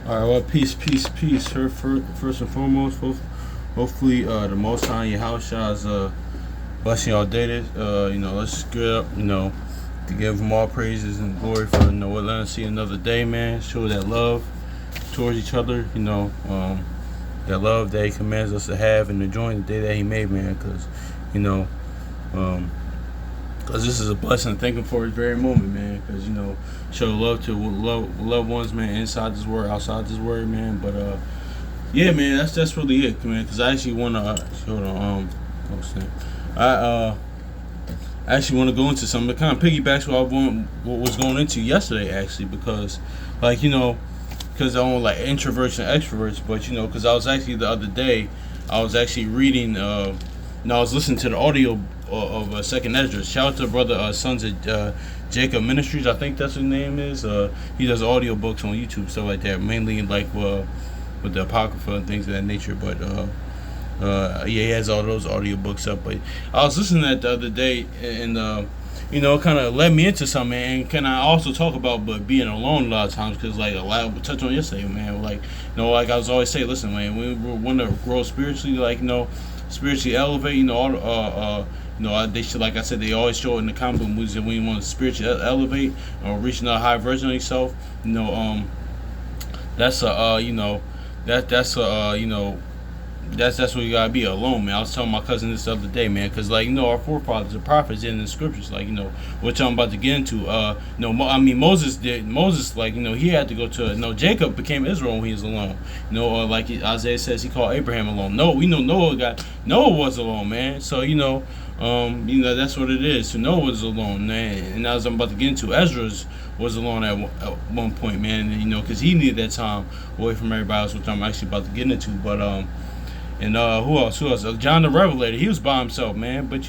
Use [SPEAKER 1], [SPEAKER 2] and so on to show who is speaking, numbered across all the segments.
[SPEAKER 1] All right, well, peace. First and foremost, hopefully, the Most High in your house shall blessing y'all dated. Let's get up, to give him all praises and glory for what letting us see another day, man. Show that love towards each other, that love that he commands us to have and enjoying the day that he made, man. Because, you know, um, because this is a blessing. Thank him for his very moment, man. Because show love to loved ones, man, inside this word, outside this word, man. But yeah, man, that's really it, man. Because I actually want to hold on. What's that? I actually want to go into something that kind of piggybacks what was going into yesterday, actually, because because I don't like introverts and extroverts, but because I was actually the other day, I was actually reading. I was listening to the audio of Second Ezra. Shout out to brother Sons of Jacob Ministries. I think that's what his name is. He does audio books on YouTube, stuff like that, mainly like with the Apocrypha and things of that nature. But yeah, he has all those audio books up. But I was listening to that the other day, and it kind of led me into something. And can I also talk about being alone a lot of times? Because like a lot we touched on yesterday, man. Like like I was always say, listen, man, we want to grow spiritually, spiritually elevate. They should, like I said, they always show it in the comic book movies that when you want to spiritually elevate or reach a high version of yourself, that's a that's what you gotta be alone, man. I was telling my cousin this the other day, man, because our forefathers, the prophets, in the scriptures, which I'm about to get into. Moses did. Moses, he had to go to. Jacob became Israel when he was alone. Like Isaiah says, he called Abraham alone. No, we know Noah was alone, man. So that's what it is. So Noah was alone, man. And as I'm about to get into, Ezra's was alone at one point, man. Because he needed that time away from everybody else, which I'm actually about to get into, but and who else? John the Revelator. He was by himself, man. But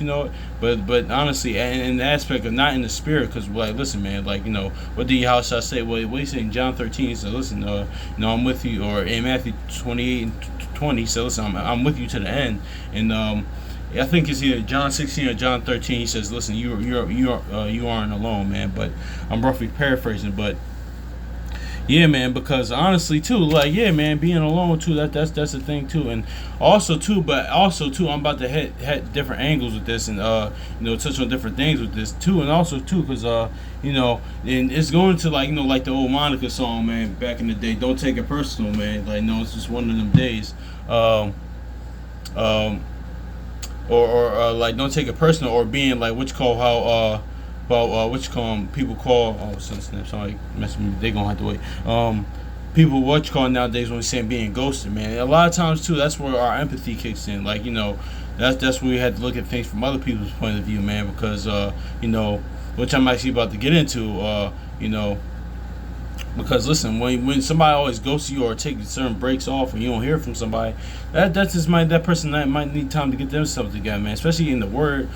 [SPEAKER 1] but honestly, and in the aspect of not in the spirit, because listen, man. What did Yahushua say? What he said in John 13? He said, listen, I'm with you. Or in Matthew 28 and 20, he said, listen, I'm with you to the end. And I think it's either John 16 or John 13. He says, listen, you aren't alone, man. But I'm roughly paraphrasing, but. Yeah, man, because honestly, too, yeah, man, being alone, too, that's the thing, too. And also, too, I'm about to hit different angles with this and, touch on different things with this, too. And also, too, because, and it's going to, like the old Monica song, man, back in the day, don't take it personal, man. It's just one of them days. Or don't take it personal, or being, what you call how, people call somebody messing me, they gonna have to wait. People what you call nowadays when we say being ghosted, man. A lot of times too, that's where our empathy kicks in. That's where we had to look at things from other people's point of view, man. Because which I'm actually about to get into. Because listen, when somebody always ghosts you or takes certain breaks off and you don't hear from somebody, that person that might need time to get themselves together, man. Especially in the word,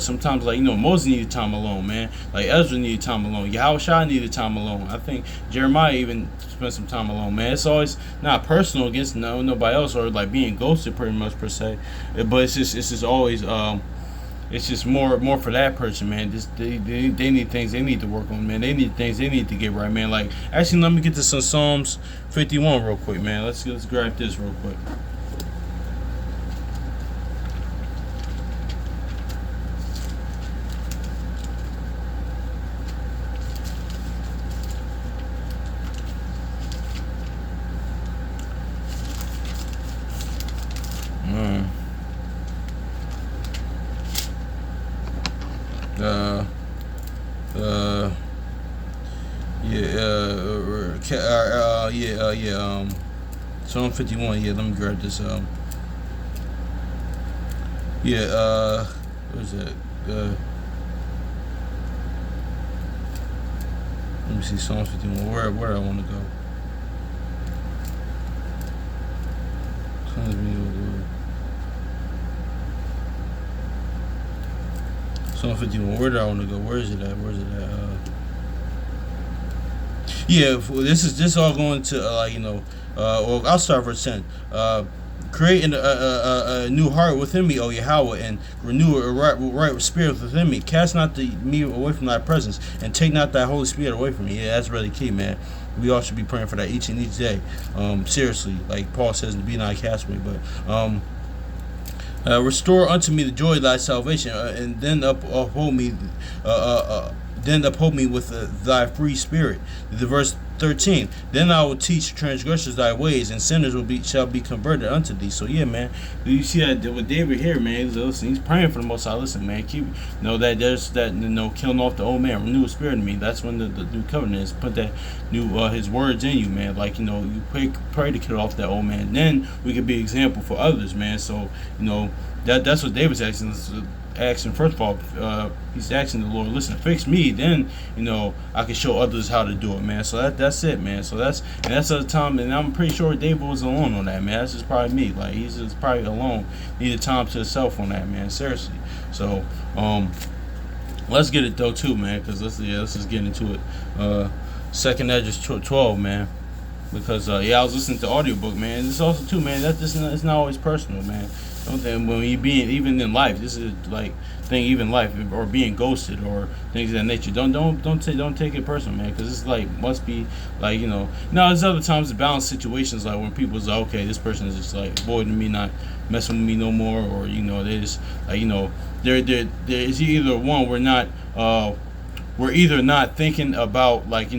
[SPEAKER 1] sometimes Moses needed time alone, man. Like Ezra needed time alone. Yahushua needed time alone. I think Jeremiah even spent some time alone, man. It's always not personal against nobody else or being ghosted pretty much per se, but it's just always it's just more for that person, man. They need things they need to work on, man. They need things they need to get right, man. Actually, let me get to some Psalms 51 real quick, man. Let's grab this real quick. Psalm 51. Yeah, let me grab this. What is that? Let me see. Psalm 51. Where do I want to go? Psalm 51. Where do I want to go? Where is it at? Yeah, this is all going to well, I'll start verse 10. Create a new heart within me, O Yahweh, and renew a right spirit within me. Cast not me away from thy presence, and take not thy Holy Spirit away from me. Yeah, that's really key, man. We all should be praying for that each day. Seriously, like Paul says, to be not a castaway. But restore unto me the joy of thy salvation, and then uphold me. Then uphold me with thy free spirit. The verse 13. Then I will teach transgressors thy ways, and sinners shall be converted unto thee. So yeah, man. You see that with David here, man. He's praying for the Most High. Listen, man. Keep know that there's that killing off the old man, renew a spirit in me. That's when the new covenant is. Put that new his words in you, man. Like you pray to kill off that old man. Then we could be an example for others, man. So that's what David's asking first of all, he's asking the Lord, listen, fix me, then I can show others how to do it, man. So that's it, man. So that's the time, and I'm pretty sure David was alone on that, man. That's just probably me, like he's just probably alone, needed time to himself on that, man. Seriously. So let's get it though too, man, because let's just get into it. Second Ezra 12, man. Because I was listening to the audiobook, man. This also too, man. It's not always personal, man. When you being even in life, this is like thing, even life, or being ghosted or things of that nature. Don't take it personal, man, because it's like must be like Now there's other times the balance situations, like when people's like, okay, this person is just like avoiding me, not messing with me no more, or they just like there is either one we're either not thinking about like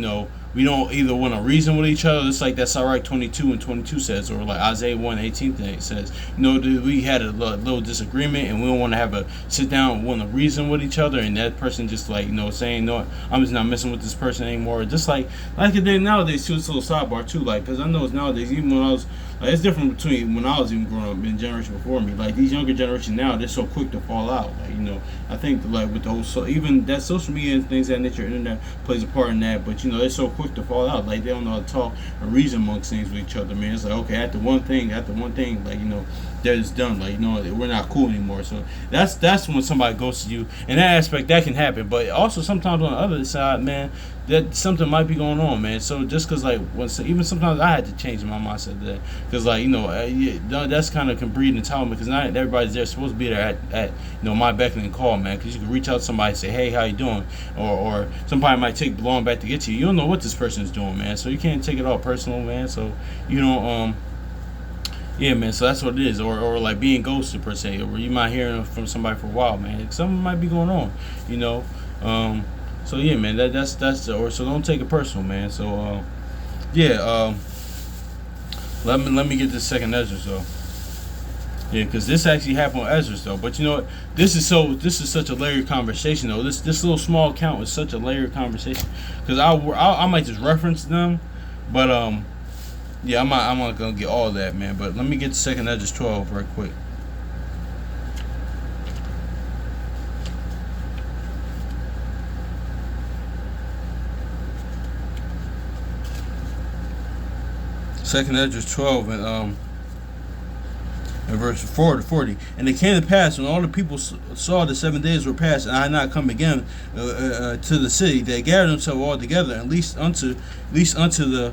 [SPEAKER 1] we don't either want to reason with each other. It's like that Sirach 22 and 22 says, or like Isaiah 1:18 says, we had a little disagreement and we don't want to have a sit down and want to reason with each other, and that person just like saying, no, I'm just not messing with this person anymore. Just like it did nowadays too. It's a little sidebar too, like because I know it's nowadays, even when I was like, it's different between when I was even growing up in the generation before me. Like these younger generations now, they're so quick to fall out. Like I think like with the whole even that social media and things of that nature, internet plays a part in that. But they're so quick to fall out. Like they don't know how to talk or reason amongst things with each other, man. It's like okay, after one thing, like that is done. Like we're not cool anymore. So that's when somebody goes to you. In that aspect, that can happen. But also sometimes on the other side, man, that something might be going on, man. So just because like even sometimes I had to change my mindset there, because like that's kind of can breed entitlement, because not everybody's there supposed to be there at my beck and call, man. Because you can reach out to somebody and say, hey, how you doing, or somebody might take long back to get to you. You don't know what this person is doing, man. So you can't take it all personal, man. So yeah, man. So that's what it is, or like being ghosted per se, or you might hear from somebody for a while, man. Something might be going on, So yeah, man. So don't take it personal, man. So let me get this second Ezra though. Yeah, because this actually happened on Ezra though. But you know what? This is such a layered conversation though. This little small account is such a layered conversation. Because I might just reference them, but yeah, I'm not gonna get all of that, man. But let me get the second Ezra 12 right quick. Second Ezra 12 and verse 4 to 40. And it came to pass when all the people saw the 7 days were passed, and I had not come again to the city, they gathered themselves all together, and least unto the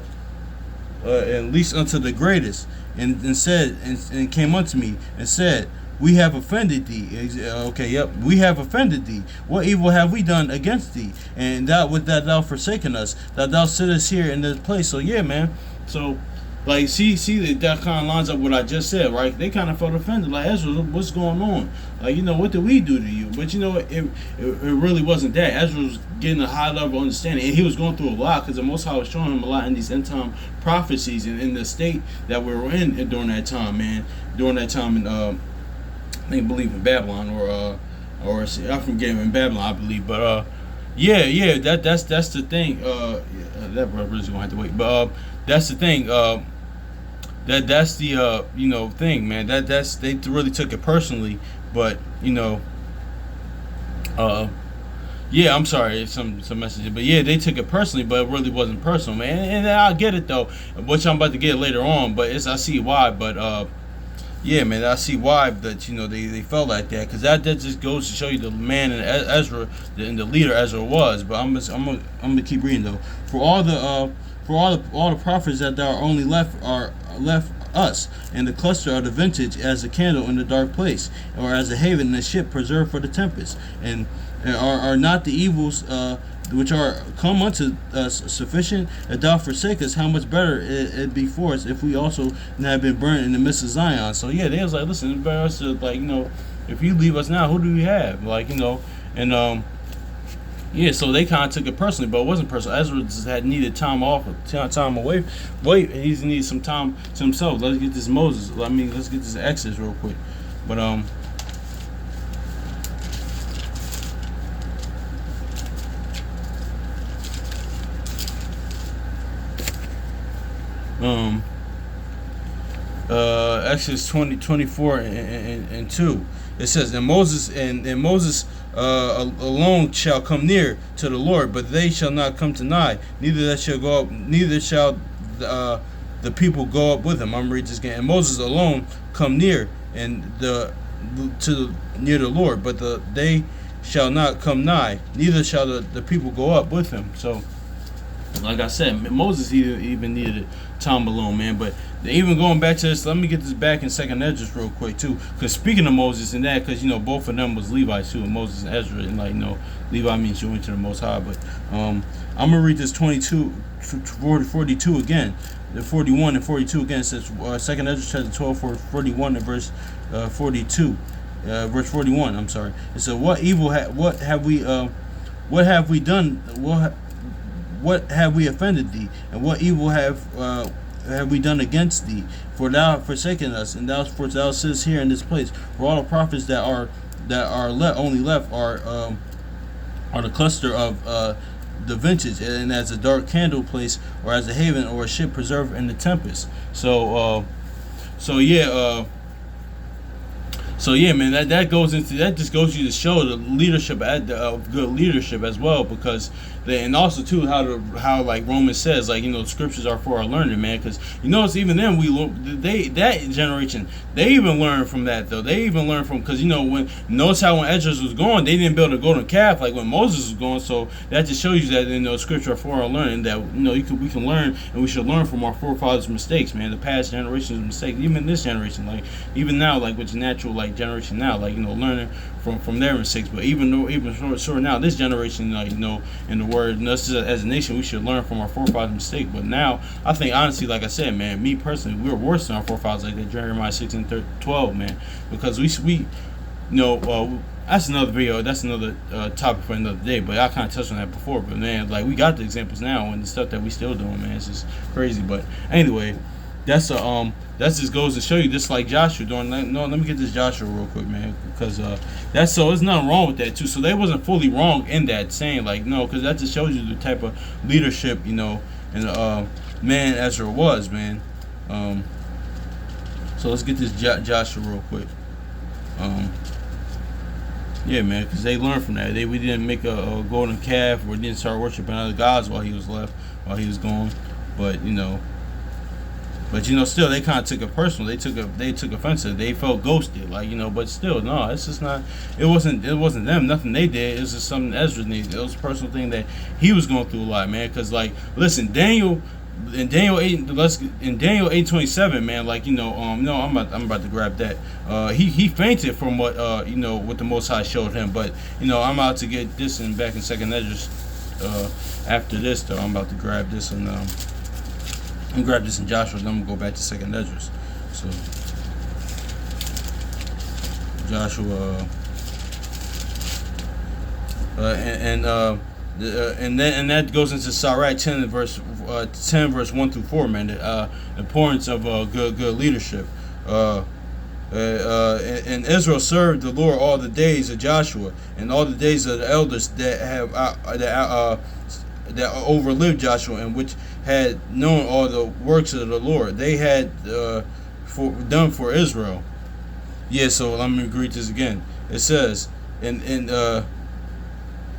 [SPEAKER 1] greatest, and said, and came unto me and said, we have offended thee. Okay, yep. We have offended thee. What evil have we done against thee? And that thou forsaken us, that thou sittest here in this place. So yeah, man. So like see that kind of lines up what I just said, right? They kind of felt offended, like Ezra, what's going on? Like what did we do to you? But it really wasn't that. Ezra was getting a high level of understanding, and he was going through a lot because the Most High was showing him a lot in these end time prophecies and in the state that we were in during that time, man. During that time, and they believe in Babylon or I'm forgetting in Babylon, I believe, but yeah, that's the thing. That brother's gonna have to wait, but that's the thing. That's the thing, man. That's they really took it personally, but yeah, I'm sorry, some messages, but yeah, they took it personally, but it really wasn't personal, man. And I get it though, which I'm about to get later on, but I see why, but yeah, man, I see why that they felt like that, because that just goes to show you the man in Ezra and the leader Ezra was. But I'm gonna keep reading though. For all the prophets that are only left us, and the cluster of the vintage as a candle in the dark place, or as a haven in a ship preserved for the tempest, and are not the evils which are come unto us sufficient, and thou forsake us, how much better it be for us if we also have been burned in the midst of Zion. So yeah, they was like, listen, it's better us to, like, if you leave us now, who do we have? Like, and yeah, so they kind of took it personally, but it wasn't personal. Ezra just had needed time off, time away. Wait, he needed some time to himself. Let's get this Moses. Let's get this Exodus real quick. But Exodus 24 and 2. It says, and Moses alone shall come near to the Lord, but they shall not come to nigh. Neither shall the people go up with him. I'm reading this again. And Moses alone come near near the Lord, but they shall not come nigh. Neither shall the people go up with him. So, like I said, Moses even needed time alone, man. But even going back to this, let me get this back in Second Ezra real quick too. Because speaking of Moses and that, because both of them was Levites too, and Moses and Ezra, and Levi means you went to the Most High. But I'm gonna read this 42 again, the 41 and 42 again. It says Second Ezra chapter 12, 41 and verse 42, verse 41. I'm sorry. It said, what have we done? What have we offended thee, and what evil have we done against thee? For thou hast forsaken us, and thou sittest here in this place. For all the prophets that are left are the cluster of the vintage, and as a dark candle place, or as a haven, or a ship preserved in the tempest. So yeah, man, that just goes you to show the leadership of good leadership as well, because and also too how like Romans says, the scriptures are for our learning, man, because it's even them that generation, they even learned from that though. They even learned from, because notice how when Ezra was going, they didn't build a golden calf like when Moses was going. So that just shows you that scripture are for our learning, that we can learn, and we should learn from our forefathers' mistakes, man, the past generations' mistakes, even this generation, even now, with the natural generation now, learning from their mistakes. But even sure now, this generation, in the word, us as a nation, we should learn from our forefathers' mistakes. But now, I think honestly, like I said, man, me personally, we're worse than our forefathers, like that Jeremiah 6 and 12, man, because we that's another video. That's another topic for another day. But I kind of touched on that before. But man, we got the examples now, and the stuff that we still doing, man, it's just crazy. But anyway, that just goes to show you, just like Joshua doing. No, let me get this Joshua real quick, man, because there's nothing wrong with that too. So they wasn't fully wrong in that, saying no, because that just shows you the type of leadership, and man Ezra was, man. So let's get this Joshua real quick. Yeah, man, because they learned from that. We didn't make a golden calf, or didn't start worshiping other gods while he was gone, but still, they kind of took it personal. They took offense to it. They felt ghosted, but still, no, it's just not. It wasn't them. Nothing they did. It was just something Ezra needed. It was a personal thing that he was going through a lot, man. Because listen, Daniel 8:27, man. No, I'm about to grab that. He fainted from what what the Most High showed him. But I'm about to get this back in Second Ezra. After this, though, I'm about to grab this and. I'm gonna grab this in Joshua, then I'm gonna go back to Second Ezra. So Joshua, and that goes into Sirach 10 verse 1 through 4, man. The importance of good leadership. And Israel served the Lord all the days of Joshua, and all the days of the elders that overlived Joshua, and which had known all the works of the Lord they had done for Israel. Yeah, so let me read this again. It says, and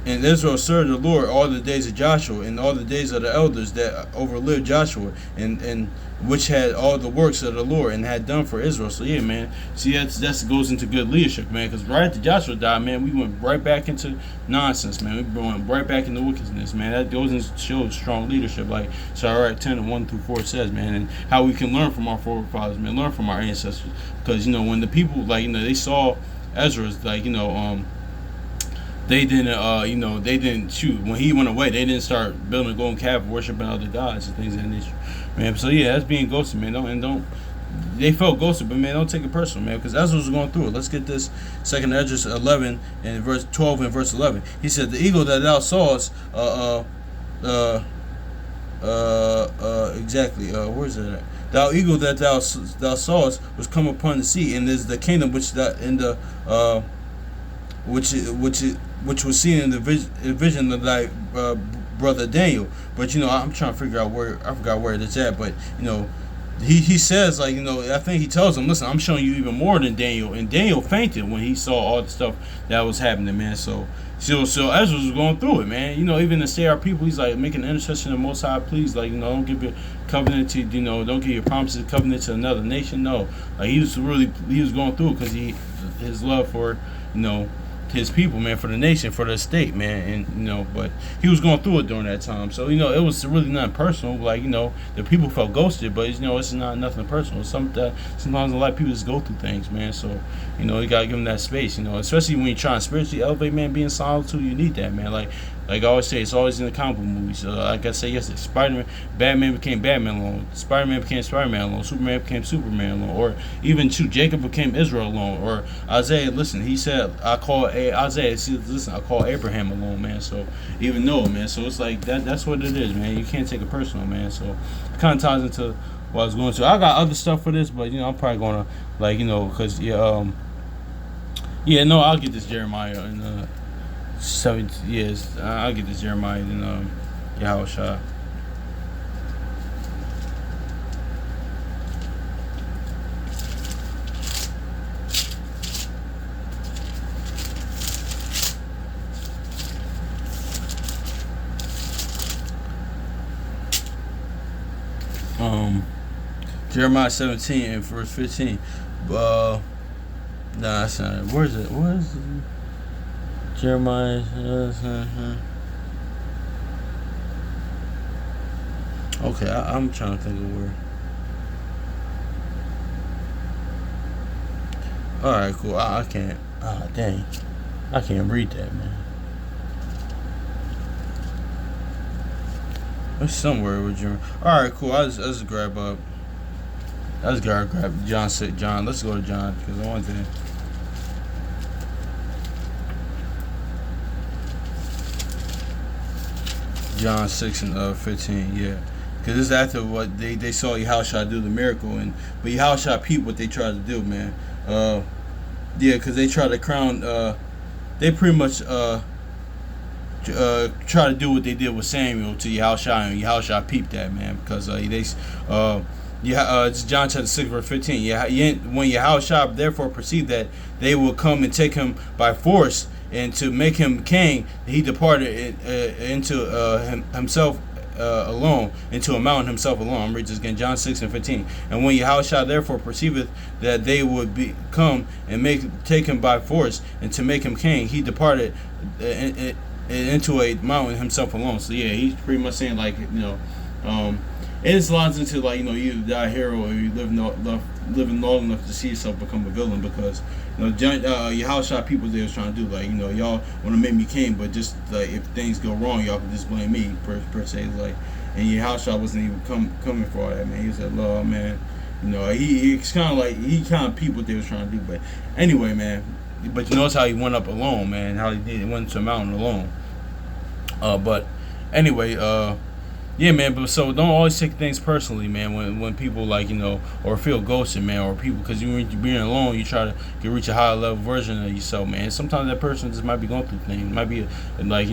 [SPEAKER 1] Israel served the Lord all the days of Joshua, and all the days of the elders that overlived Joshua, and which had all the works of the Lord and had done for Israel. So yeah, man. See, that goes into good leadership, man. Because right after Joshua died, man, we went right back into nonsense, man. We went right back into wickedness, man. That goes and shows strong leadership, like Sirach 10 and 1 through 4 says, man, and how we can learn from our forefathers, man, learn from our ancestors. Because when the people, they saw Ezra's, they didn't they didn't shoot when he went away. They didn't start building a golden calf, worshiping other gods and things of that nature, man. So yeah, that's being ghosted, man. Don't they felt ghosted, but man, don't take it personal, man, because Ezra was going through it. Let's get this second Ezra 11 and verse 12 and verse 11. He said, "The eagle that thou sawest, exactly, where's it at? Thou eagle that thou sawest was come upon the sea, and is the kingdom which that in the which was seen in the vision of thy brother Daniel." But I'm trying to figure out where I forgot where it is at, but he says, like, I think he tells him, listen, I'm showing you even more than Daniel. And Daniel fainted when he saw all the stuff that was happening, man. So Ezra was going through it, man. Even to stay our people, he's like making an intercession to the Most High, please, like, don't give your covenant to, don't give your promises covenant to another nation. No, like, he was going through it because his love for, his people, man, for the nation, for the state, man, and but he was going through it during that time. So it was really nothing personal. Like the people felt ghosted, but it's not nothing personal. Sometimes a lot of people just go through things, man. So you gotta give them that space, especially when you're trying to spiritually elevate, man. Being solitude, you need that, man. Like I always say, it's always in the comic book movies. Like I said yesterday, Batman became Batman alone. Spider-Man became Spider-Man alone. Superman became Superman alone. Or even Jacob became Israel alone. Or Isaiah, listen, he said, Isaiah, listen, I call Abraham alone, man. So even Noah, man. So it's like that's what it is, man. You can't take it personal, man. So it kind of ties into what I was going to. I got other stuff for this, but I'm probably gonna because I'll get this Jeremiah and 7 years. I'll get this Jeremiah and Yahushua. Jeremiah 17 and verse 15. Nah, that's not it. Where is it? Where is it? Jeremiah. Okay, I'm trying to think of where. All right, cool. I can't. Dang, I can't read that, man. There's somewhere with Jeremiah. All right, cool. I just grab up. I just gotta grab John 6. John. Let's go to John because I want to. John 6 and 15, yeah. Because this is after what they saw Yahushua do the miracle, but Yahushua peeped what they tried to do, man. Because they tried to crown, they pretty much try to do what they did with Samuel to Yahushua, and Yahushua peeped that, man, because it's John chapter 6 verse 15. When Yahushua therefore perceived that they will come and take him by force and to make him king, he departed into himself alone, into a mountain himself alone. I'm reading this again, John 6 and 15. And when Yahushua therefore perceiveth that they would come and take him by force and to make him king, he departed into a mountain himself alone. So yeah, he's pretty much saying, like, it just lines into, like, you either die a hero or you living long enough to see yourself become a villain, because Yahushua people they was trying to do, like, y'all want to make me king, but just like if things go wrong, y'all can just blame me per se, like, and Yahushua wasn't even coming for all that, man. He said, "Lord, man, he's kind of like he kind of peeped what they was trying to do." But anyway, man, but notice how he went up alone, man. How he went to a mountain alone. But anyway, yeah, man, but so don't always take things personally, man, when people, like, or feel ghosted, man, or people, because when you're being alone, you try to reach a higher level version of yourself, man. Sometimes that person just might be going through things. It might be, like,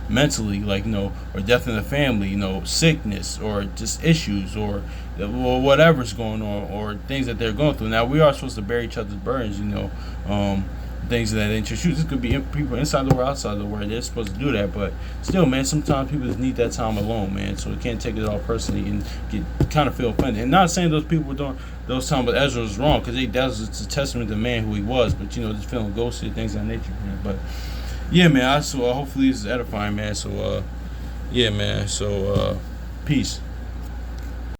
[SPEAKER 1] mentally, like, or death in the family, sickness, or just issues, or whatever's going on, or things that they're going through. Now, we are supposed to bear each other's burdens, things of that nature. Shoot, this could be people inside the world, outside the world. They're supposed to do that, but still, man, sometimes people just need that time alone, man. So we can't take it all personally and kind of feel offended. And not saying those people were doing those times, but Ezra was wrong, because that was a testament to the man who he was. But just feeling ghosted, things of that nature, man. But yeah, man. Hopefully this is edifying, man. So yeah, man. So peace.